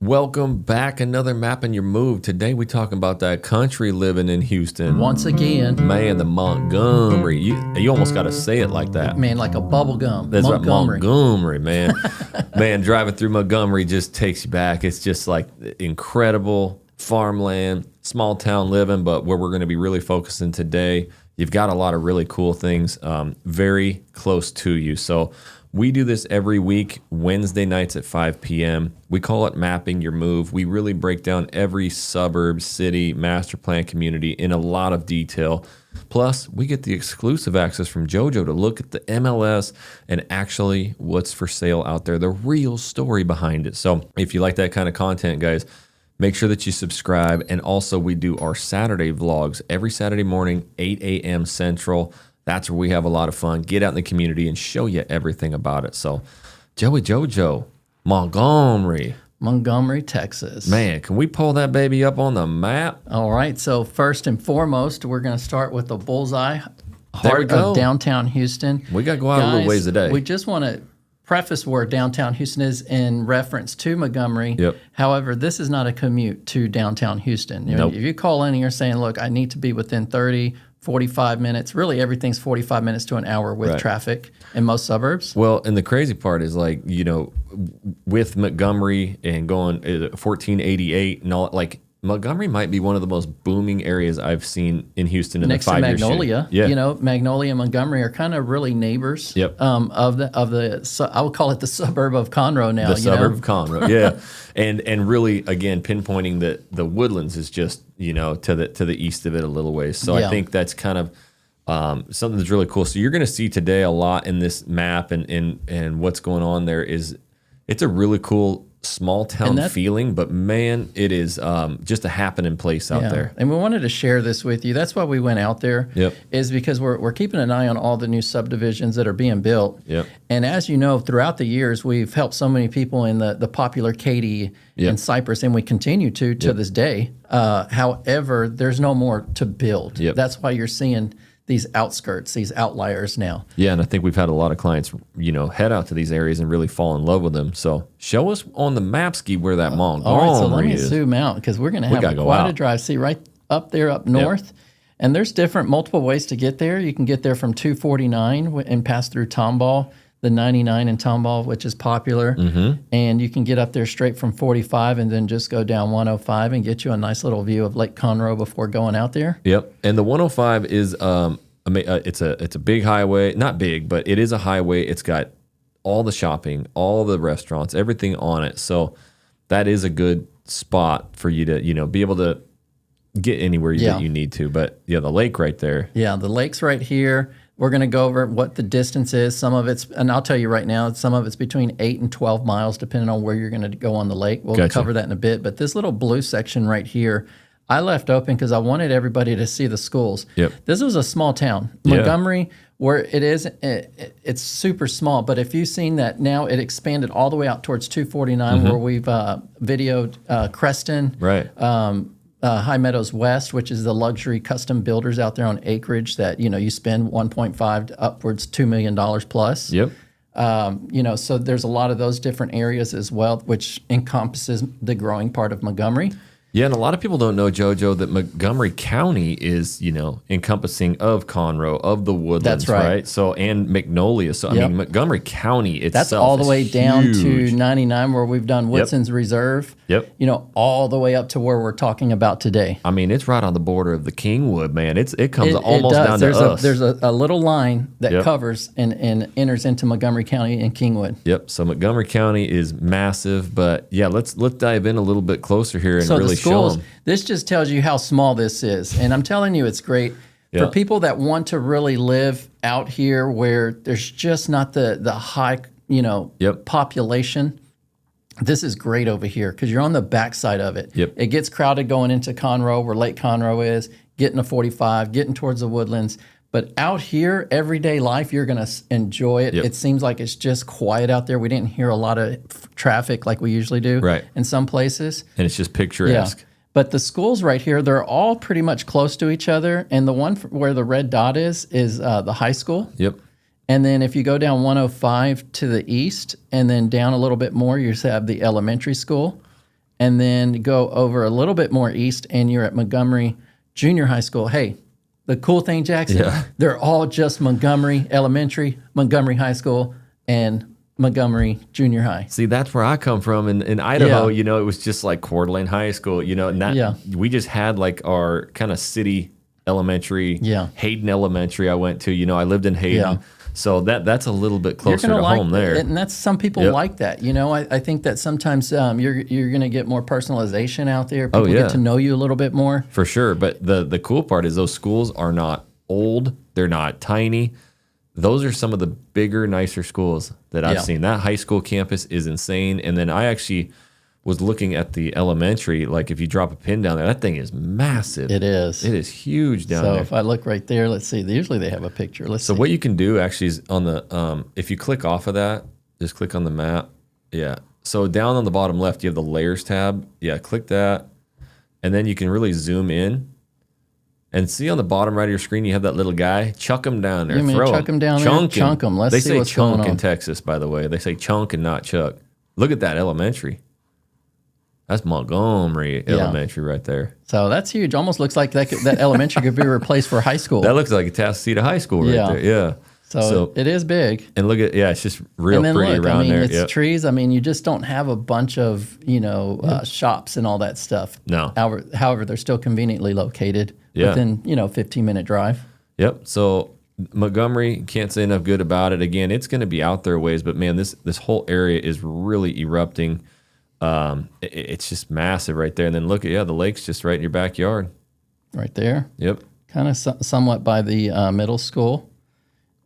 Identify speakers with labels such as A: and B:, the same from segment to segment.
A: Welcome back. Another map in your move. Today we talking about that country living in Houston.
B: Once again.
A: Man, the Montgomery. You almost got to say it like that.
B: Man, like a bubble gum.
A: That's
B: Montgomery.
A: Right, Montgomery, man. Man, driving through Montgomery just takes you back. It's just like incredible farmland, small town living, but where we're going to be really focusing today, you've got a lot of really cool things very close to you. So we do this every week, Wednesday nights at 5 p.m. We call it Mapping Your Move. We really break down every suburb, city, master plan community in a lot of detail. Plus, we get the exclusive access from JoJo to look at the MLS and actually what's for sale out there, the real story behind it. So if you like that kind of content, guys, make sure that you subscribe. And also, we do our Saturday vlogs every Saturday morning, 8 a.m. Central. That's where we have a lot of fun. Get out in the community and show you everything about it. So, JoJo, Montgomery,
B: Texas.
A: Man, can we pull that baby up on the map?
B: All right. So first and foremost, we're going to start with the bullseye, heart of downtown Houston.
A: We got to go out a little ways a day.
B: We just want to preface where downtown Houston is in reference to Montgomery.
A: Yep.
B: However, this is not a commute to downtown Houston.
A: Nope.
B: If you call in and you're saying, look, I need to be within 30, 45 minutes. Really, everything's 45 minutes to an hour with traffic in most suburbs.
A: Well, and the crazy part is with Montgomery and going 1488 and all, like Montgomery might be one of the most booming areas I've seen in Houston in
B: next
A: the 5 years.
B: Next to Magnolia,
A: yeah.
B: Magnolia and Montgomery are kind of really neighbors.
A: Yep.
B: Of the I would call it the suburb of Conroe now.
A: The suburb of Conroe, yeah. And really, again, pinpointing that the Woodlands is just to the east of it a little ways. So I think that's kind of something that's really cool. So you're going to see today a lot in this map and what's going on there is it's a really cool small town feeling, but man, it is just a happening place out there.
B: And we wanted to share this with you. That's why we went out there.
A: Yep.
B: Is because we're keeping an eye on all the new subdivisions that are being built.
A: Yep.
B: And as you know, throughout the years, we've helped so many people in the popular Katy and Cypress, and we continue to this day. However, there's no more to build.
A: Yep.
B: That's why you're seeing these outskirts, these outliers now.
A: Yeah, and I think we've had a lot of clients, head out to these areas and really fall in love with them. So show us on the map ski where that Montgomery is.
B: All right, so let me zoom out because we're going to have quite a drive. See, right up there, up north, and there's multiple ways to get there. You can get there from 249 and pass through Tomball, the 99 in Tomball, which is popular, and you can get up there straight from 45 and then just go down 105 and get you a nice little view of Lake Conroe before going out there.
A: Yep, and the 105 is it's a big highway, not big, but it is a highway. It's got all the shopping, all the restaurants, everything on it. So that is a good spot for you to be able to get anywhere that you need to. But the lake right there. Yeah,
B: the lake's right here. We're going to go over what the distance is. Some of it's, and I'll tell you right now, some of it's between 8 and 12 miles, depending on where you're going to go on the lake. We'll cover that in a bit. But this little blue section right here, I left open because I wanted everybody to see the schools.
A: Yep.
B: This was a small town. Montgomery, where it is, it's super small. But if you've seen that now, it expanded all the way out towards 249, where we've videoed Creston.
A: Right.
B: High Meadows West, which is the luxury custom builders out there on acreage that, you spend 1.5 to upwards $2 million plus.
A: Yep.
B: So there's a lot of those different areas as well, which encompasses the growing part of Montgomery.
A: Yeah, and a lot of people don't know, JoJo, that Montgomery County is, encompassing of Conroe, of the Woodlands,
B: that's right?
A: So, and Magnolia. So, I mean, Montgomery County itself
B: that's all the way down
A: huge.
B: to 99, where we've done Woodson's Reserve.
A: Yep.
B: All the way up to where we're talking about today.
A: I mean, it's right on the border of the Kingwood, man. It comes almost down to us.
B: There's a little line that covers and enters into Montgomery County and Kingwood.
A: Yep. So Montgomery County is massive, but let's dive in a little bit closer here and really show them.
B: This just tells you how small this is, and I'm telling you, it's great for people that want to really live out here where there's just not the high population. This is great over here because you're on the backside of it.
A: Yep.
B: It gets crowded going into Conroe, where Lake Conroe is, getting to 45, getting towards the Woodlands. But out here, everyday life, you're going to enjoy it.
A: Yep.
B: It seems like it's just quiet out there. We didn't hear a lot of traffic like we usually do in some places.
A: And it's just picturesque.
B: Yeah. But the schools right here, they're all pretty much close to each other. And the one where the red dot is the high school.
A: Yep.
B: And then if you go down 105 to the east and then down a little bit more, you have the elementary school. and then go over a little bit more east, and you're at Montgomery Junior High School. Hey, the cool thing, Jackson, they're all just Montgomery Elementary, Montgomery High School, and Montgomery Junior High.
A: See, that's where I come from. In Idaho, you know, it was just like Coeur d'Alene High School, you know, and that we just had like our kind of city elementary, Hayden Elementary I went to, you know, I lived in Hayden. So that's a little bit closer to home there.
B: And that's, some people like that. You know, I think that sometimes you're going to get more personalization out there. People get to know you a little bit more.
A: For sure. But the cool part is those schools are not old. They're not tiny. Those are some of the bigger, nicer schools that I've seen. That high school campus is insane. And then I actually was looking at the elementary. Like if you drop a pin down there, that thing is massive.
B: It is.
A: It is huge down there.
B: So if I look right there, let's see. Usually they have a picture. Let's see.
A: So what you can do actually is on the, if you click off of that, just click on the map. Yeah. So down on the bottom left, you have the layers tab. Yeah, click that. And then you can really zoom in. And see on the bottom right of your screen, you have that little guy. Chuck him down there.
B: Chuck him down there. Chunk him. Let's see what's going on.
A: They say chunk in Texas, by the way. They say chunk and not chuck. Look at that elementary. That's Montgomery Elementary right there.
B: So that's huge. Almost looks like that elementary could be replaced for high school.
A: That looks like a Tascita High School right there. Yeah.
B: So it is big.
A: And look at, it's just real pretty around there.
B: It's trees. I mean, you just don't have a bunch of, shops and all that stuff.
A: No.
B: However, they're still conveniently located within, 15-minute drive.
A: Yep. So Montgomery, can't say enough good about it. Again, it's going to be out there ways, but man, this whole area is really erupting. It's just massive right there. And then look at, the lake's just right in your backyard.
B: Right there.
A: Yep.
B: Kind of somewhat by the middle school.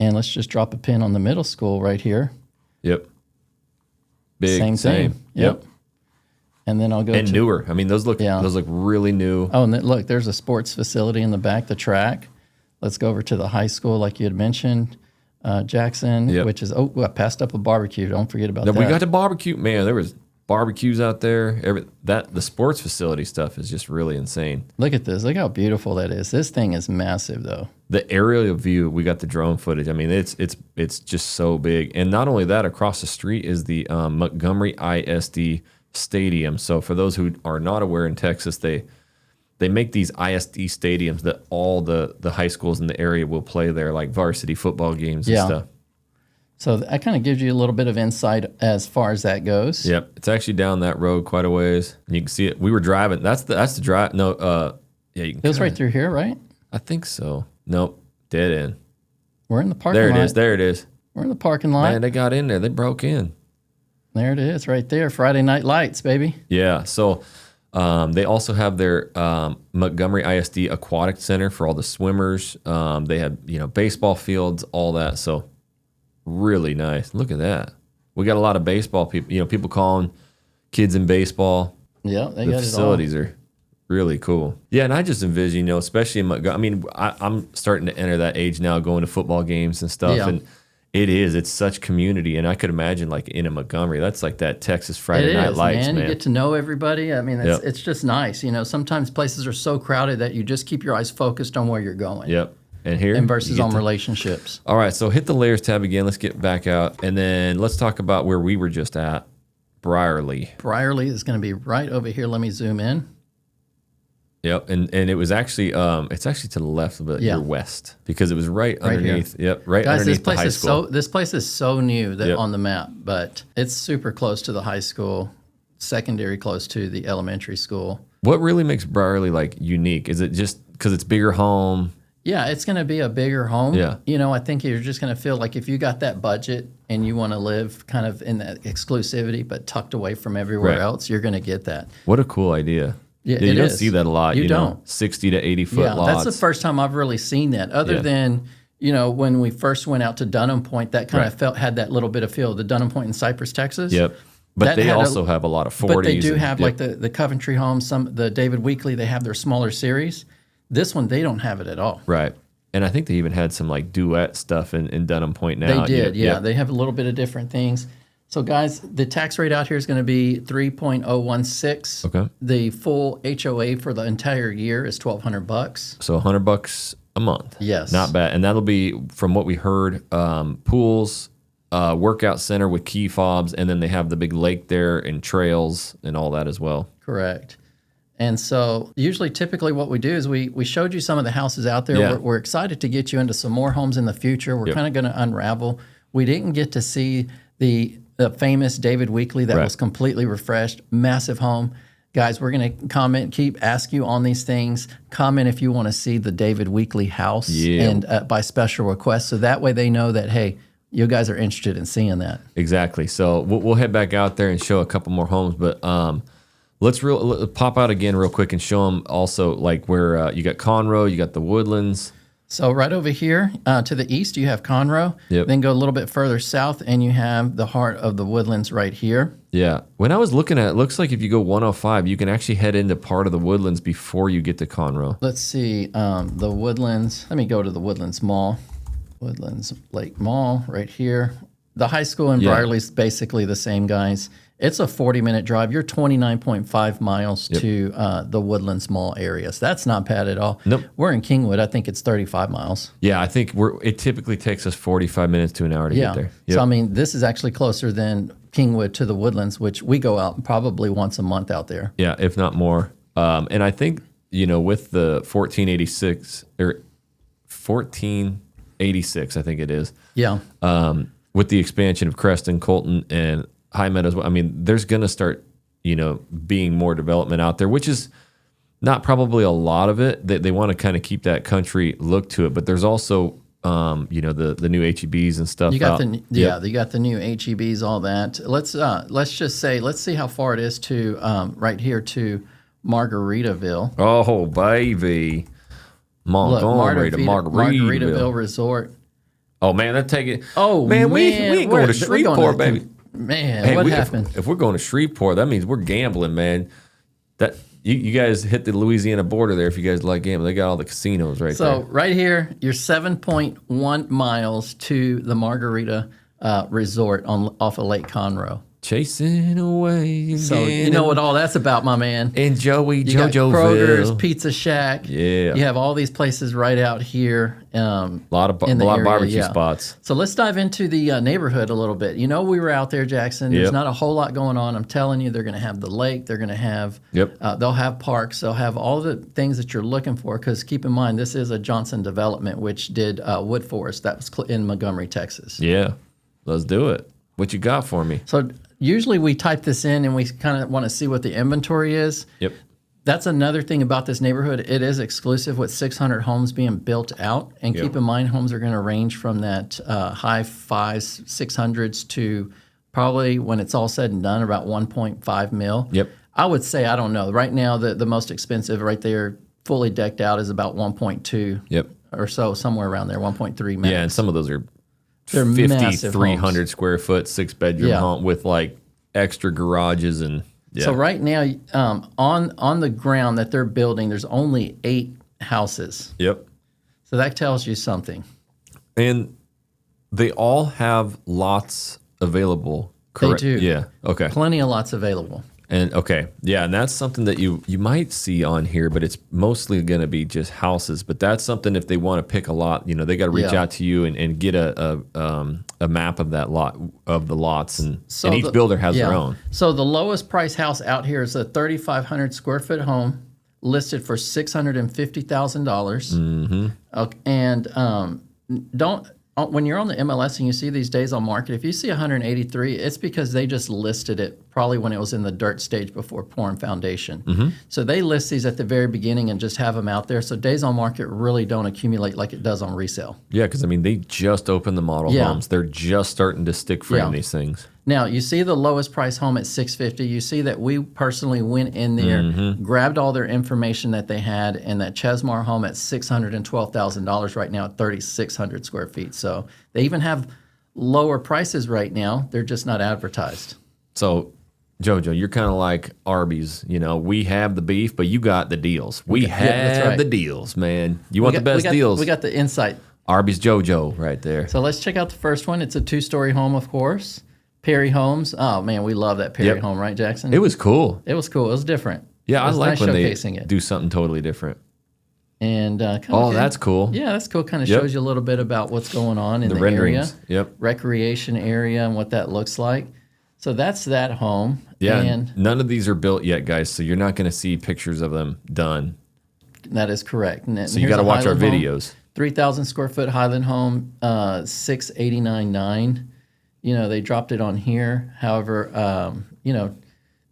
B: And let's just drop a pin on the middle school right here.
A: Yep. Big.
B: Same thing. Yep. And then I'll go
A: to newer. I mean, those look really new.
B: Oh, and look, there's a sports facility in the back, the track. Let's go over to the high school, like you had mentioned, Jackson, which is, I passed up a barbecue. Don't forget about that.
A: We got the barbecue. Man, there was barbecues out there. The sports facility stuff is just really insane.
B: Look at this. Look how beautiful that is. This thing is massive, though.
A: The aerial view, we got the drone footage. I mean, it's just so big. And not only that, across the street is the Montgomery ISD Stadium. So for those who are not aware, in Texas, they make these ISD stadiums that all the high schools in the area will play there, like varsity football games and stuff.
B: So that kind of gives you a little bit of insight as far as that goes.
A: Yep, it's actually down that road quite a ways. And you can see it. We were driving. That's the drive. No, you can.
B: It was right through here, right?
A: I think so. Nope, dead end.
B: We're in the parking lot.
A: There it is.
B: We're in the parking lot.
A: Man, they got in there. They broke in.
B: There it is, right there. Friday Night Lights, baby.
A: Yeah. So they also have their Montgomery ISD Aquatic Center for all the swimmers. They have baseball fields, all that. So really nice. Look at that. We got a lot of baseball people. People calling kids in baseball.
B: Yeah,
A: the facilities are really cool. Yeah, and I just envision, especially in Montgomery. I mean, I'm starting to enter that age now, going to football games and stuff, and it's such community. And I could imagine, like in a Montgomery, that's like that Texas Friday Night Lights, man.
B: You get to know everybody. I mean, it's just nice. Sometimes places are so crowded that you just keep your eyes focused on where you're going.
A: Yep. And
B: versus on relationships.
A: All right, so hit the layers tab again. Let's get back out, and then let's talk about where we were just at, Briarley.
B: Briarley is going to be right over here. Let me zoom in.
A: Yep, and it was actually it's actually to the left of your west, because it was right underneath. Here. Yep, right underneath the high school.
B: This place is so new that on the map, but it's super close to the high school, secondary close to the elementary school.
A: What really makes Briarley unique? Is it just because it's bigger home?
B: Yeah, it's going to be a bigger home.
A: Yeah.
B: I think you're just going to feel like if you got that budget and you want to live kind of in that exclusivity but tucked away from everywhere else, you're going to get that.
A: What a cool idea. Yeah, you don't see that a lot. You don't. 60 to 80 foot lots.
B: That's the first time I've really seen that. Other than, when we first went out to Dunham Point, that kind of had that little bit of feel. The Dunham Point in Cypress, Texas.
A: Yep. But they also have a lot of 40s.
B: But they do have the Coventry homes, the David Weekley, they have their smaller series. This one, they don't have it at all.
A: Right. And I think they even had some duet stuff in Dunham Point now.
B: They did, yeah. They have a little bit of different things. So, guys, the tax rate out here is going to be 3.016.
A: Okay.
B: The full HOA for the entire year is $1,200.
A: So $100 a month.
B: Yes.
A: Not bad. And that'll be, from what we heard, pools, workout center with key fobs, and then they have the big lake there and trails and all that as well.
B: Correct. And so typically what we do is we showed you some of the houses out there.
A: Yeah.
B: We're excited to get you into some more homes in the future. We're kind of going to unravel. We didn't get to see the famous David Weekley that was completely refreshed, massive home. Guys, we're going to ask you on these things. Comment if you want to see the David Weekley house and by special request. So that way they know that, hey, you guys are interested in seeing that.
A: Exactly. So we'll head back out there and show a couple more homes, but let's pop out again real quick and show them also like where you got Conroe, you got the Woodlands.
B: So right over here to the east, you have Conroe.
A: Yep.
B: Then go a little bit further south, and you have the heart of the Woodlands right here.
A: Yeah. When I was looking at it, looks like if you go 105, you can actually head into part of the Woodlands before you get to Conroe.
B: Let's see the Woodlands. Let me go to the Woodlands Mall. Woodlands Lake Mall right here. The high school in Briarley is basically the same, guys. It's a 40-minute drive. You're 29.5 miles to the Woodlands Mall area. So that's not bad at all.
A: Nope.
B: We're in Kingwood. I think it's 35 miles.
A: Yeah, I think it typically takes us 45 minutes to an hour to get there. Yep.
B: So, I mean, this is actually closer than Kingwood to the Woodlands, which we go out probably once a month out there.
A: Yeah, if not more. And I think, with the 1486, or 1486, I think it is.
B: Yeah.
A: With the expansion of Creston, Colton, and High Meadows, I mean, there's going to start, being more development out there, which is not probably a lot of it. They want to kind of keep that country look to it, but there's also, the new HEBs and stuff.
B: You got you got the new HEBs, all that. Let's just say, let's see how far it is to right here to Margaritaville.
A: Oh, baby. Montgomery to
B: Margaritaville Resort.
A: Oh, man, that take it.
B: Oh,
A: man, we ain't going to Shreveport, baby.
B: Man, hey, what happened?
A: If we're going to Shreveport, that means we're gambling, man. That you guys hit the Louisiana border there if you guys like gambling. They got all the casinos right there.
B: So right here, you're 7.1 miles to the Margarita Resort off of Lake Conroe.
A: Chasing away.
B: So you know what all that's about, my man.
A: And Joey,
B: you got Kroger's, Pizza Shack.
A: Yeah.
B: You have all these places right out here.
A: A lot of barbecue spots.
B: So let's dive into the neighborhood a little bit. We were out there, Jackson. There's not a whole lot going on. I'm telling you, they're going to have the lake. They're going to have, they'll have parks. They'll have all the things that you're looking for. Because keep in mind, this is a Johnson development, which did Wood Forest. That was in Montgomery, Texas.
A: Yeah. Let's do it. What you got for me?
B: So usually we type this in and we kind of want to see what the inventory is.
A: Yep.
B: That's another thing about this neighborhood. It is exclusive with 600 homes being built out. And keep in mind, homes are going to range from that high 5s, 600s to probably, when it's all said and done, about 1.5 mil.
A: Yep.
B: I would say, I don't know. Right now, the most expensive right there, fully decked out, is about 1.2 or so, somewhere around there, 1.3 max.
A: Yeah, and some of those are
B: they're
A: 5,300 square foot, 6-bedroom home with like extra garages and
B: So right now, on the ground that they're building, there's only 8 houses.
A: Yep.
B: So that tells you something.
A: And they all have lots available, correct?
B: They do.
A: Yeah. Okay.
B: Plenty of lots available.
A: And and that's something that you might see on here, but it's mostly going to be just houses. But that's something, if they want to pick a lot, they got to reach out to you and get a map of that lot, of the lots, and each builder has their own.
B: So the lowest price house out here is a 3,500 square foot home listed for $650,000.
A: Mm-hmm.
B: Okay, and when you're on the MLS and you see these days on market, if you see 183, it's because they just listed it probably when it was in the dirt stage before pouring foundation.
A: Mm-hmm.
B: So they list these at the very beginning and just have them out there. So days on market really don't accumulate like it does on resale.
A: Yeah, because they just opened the model homes. They're just starting to stick frame these things.
B: Now, you see the lowest price home at $650. You see that we personally went in there, grabbed all their information that they had, and that Chesmar home at $612,000 right now at 3,600 square feet. So they even have lower prices right now. They're just not advertised.
A: So, Jojo, you're kind of like Arby's. We have the beef, but you got the deals. We have the deals, man. You want the best deals.
B: We got the insight.
A: Arby's Jojo right there.
B: So let's check out the first one. It's a 2-story home, of course. Perry Homes. Oh, man, we love that Perry home, right, Jackson?
A: It was cool.
B: It was cool. It was different.
A: Yeah, I like
B: nice
A: when they
B: showcasing it.
A: do something totally different.
B: And
A: that's cool.
B: Yeah, that's cool. Kind of shows you a little bit about what's going on in the area.
A: Yep.
B: Recreation area and what that looks like. So that's that home.
A: Yeah,
B: and
A: none of these are built yet, guys, so you're not going to see pictures of them done.
B: That is correct.
A: So you got to watch our videos.
B: 3,000 square foot Highland home, $689,900. You know, they dropped it on here. However, you know,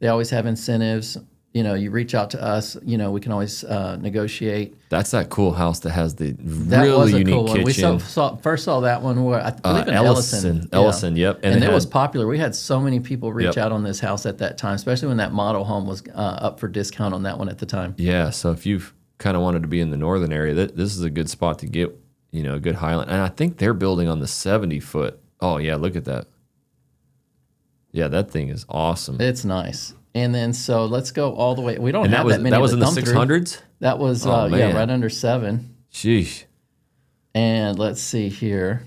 B: they always have incentives. You know, you reach out to us. You know, we can always negotiate.
A: That's that cool house that has the really unique cool kitchen.
B: We first saw that one where I believe in Ellison.
A: Ellison, yep.
B: And it was popular. We had so many people reach out on this house at that time, especially when that model home was up for discount on that one at the time.
A: Yeah, so if you've kind of wanted to be in the northern area, this is a good spot to get, you know, a good Highland. And I think they're building on the 70-foot. Oh, yeah, look at that. Yeah, that thing is awesome.
B: It's nice. And then, so let's go all the way. We don't have that many.
A: That was in the 600s?
B: That was, right under 7.
A: Sheesh.
B: And let's see here.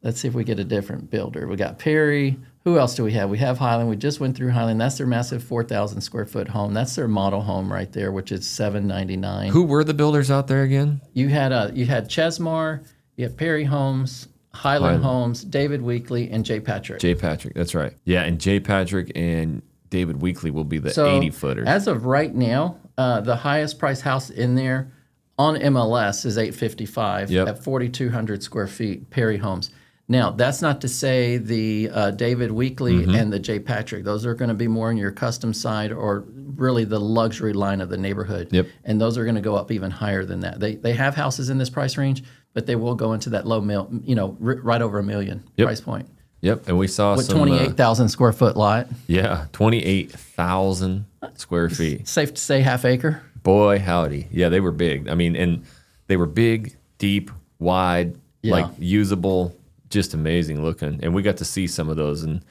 B: Let's see if we get a different builder. We got Perry. Who else do we have? We have Highland. We just went through Highland. That's their massive 4,000 square foot home. That's their model home right there, which is $799.
A: Who were the builders out there again?
B: You had Chesmar, you have Perry Homes, Highland Homes, David Weekly, and J. Patrick.
A: J. Patrick, that's right. Yeah, and J. Patrick and David Weekly will be the 80-footers.
B: As of right now, the highest price house in there on MLS is $855 at 4,200 square feet, Perry Homes. Now, that's not to say the David Weekly and the J. Patrick. Those are going to be more in your custom side or really the luxury line of the neighborhood.
A: Yep.
B: And those are going to go up even higher than that. They have houses in this price range, but they will go into that low right over $1 million price point.
A: Yep, and we saw
B: with 28,000 square foot lot.
A: Yeah, 28,000 square feet.
B: Safe to say half acre.
A: Boy, howdy. Yeah, they were big. I mean, and they were big, deep, wide, like usable, just amazing looking. And we got to see some of those. And,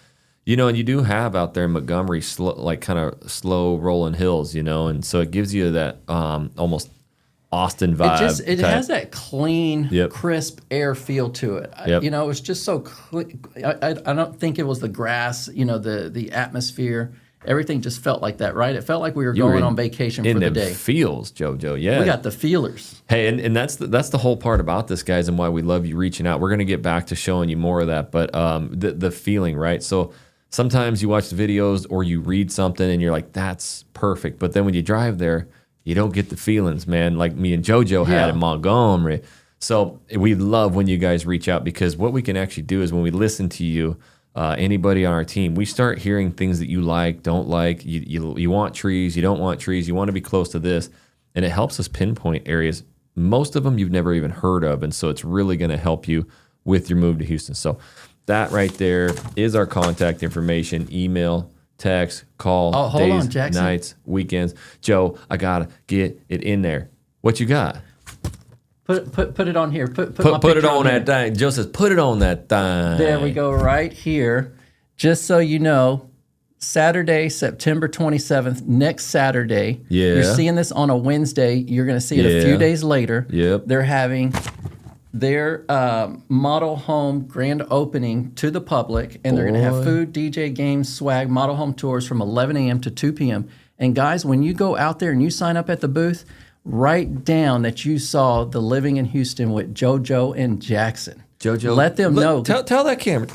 A: you know, and you do have out there in Montgomery, kind of slow rolling hills, you know, and so it gives you that almost Austin vibe.
B: It has that clean, crisp air feel to it. You know, it was just so clean. I don't think it was the grass, you know, the atmosphere. Everything just felt like that, right? It felt like we were going on vacation for the day.
A: Feels, JoJo, yeah.
B: We got the feelers.
A: Hey, and that's the whole part about this, guys, and why we love you reaching out. We're going to get back to showing you more of that, but the feeling, right? So sometimes you watch the videos or you read something and you're like, that's perfect. But then when you drive there, you don't get the feelings, man, like me and JoJo had in Montgomery. So we love when you guys reach out, because what we can actually do is when we listen to you, anybody on our team, we start hearing things that you like, don't like. You want trees, you don't want trees, you want to be close to this. And it helps us pinpoint areas. Most of them you've never even heard of. And so it's really going to help you with your move to Houston. So that right there is our contact information: email, text, call, days, nights, weekends. Joe, I gotta get it in there. What you got?
B: Put it on here. Put
A: it on that thing. Joe says, put it on that thing.
B: There we go, right here. Just so you know, Saturday, September 27th, next Saturday.
A: Yeah.
B: You're seeing this on a Wednesday. You're going to see it a few days later.
A: Yep.
B: They're having their model home grand opening to the public, and they're going to have food, DJ, games, swag, model home tours from 11 a.m. to 2 p.m. And guys, when you go out there and you sign up at the booth, write down that you saw the Living in Houston with JoJo and Jackson.
A: JoJo,
B: let them know.
A: Tell that camera.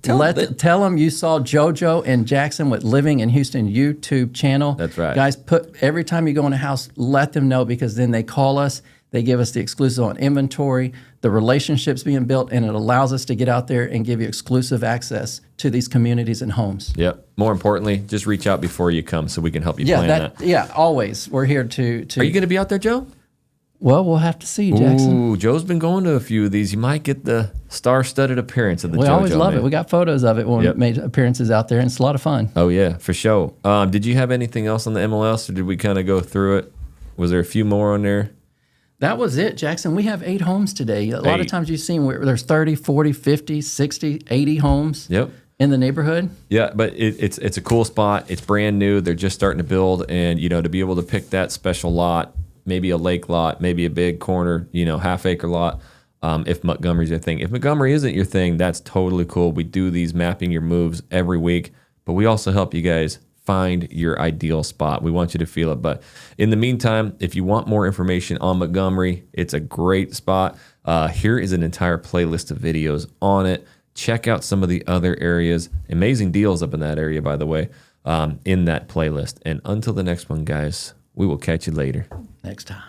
B: Tell them you saw JoJo and Jackson with Living in Houston YouTube channel.
A: That's right.
B: Guys, every time you go in a house, let them know, because then they call us. They give us the exclusive on inventory, the relationships being built, and it allows us to get out there and give you exclusive access to these communities and homes.
A: Yep. More importantly, just reach out before you come so we can help you plan that.
B: Yeah, always. We're here to.
A: Are you going to be out there, Joe?
B: Well, we'll have to see, Jackson.
A: Ooh, Joe's been going to a few of these. You might get the star-studded appearance of the JoJo.
B: We always love it. We got photos of it when we made appearances out there, and it's a lot of fun.
A: Oh, yeah, for sure. Did you have anything else on the MLS, or did we kind of go through it? Was there a few more on there?
B: That was it, Jackson. We have 8 homes today. A lot of times you've seen where there's 30, 40, 50, 60, 80 homes in the neighborhood. Yeah,
A: but it's a cool spot. It's brand new. They're just starting to build, and you know, to be able to pick that special lot, maybe a lake lot, maybe a big corner, you know, half-acre lot, if Montgomery's your thing. If Montgomery isn't your thing, that's totally cool. We do these mapping your moves every week, but we also help you guys find your ideal spot. We want you to feel it. But in the meantime, if you want more information on Montgomery, it's a great spot. Here is an entire playlist of videos on it. Check out some of the other areas. Amazing deals up in that area, by the way, in that playlist. And until the next one, guys, we will catch you later.
B: Next time.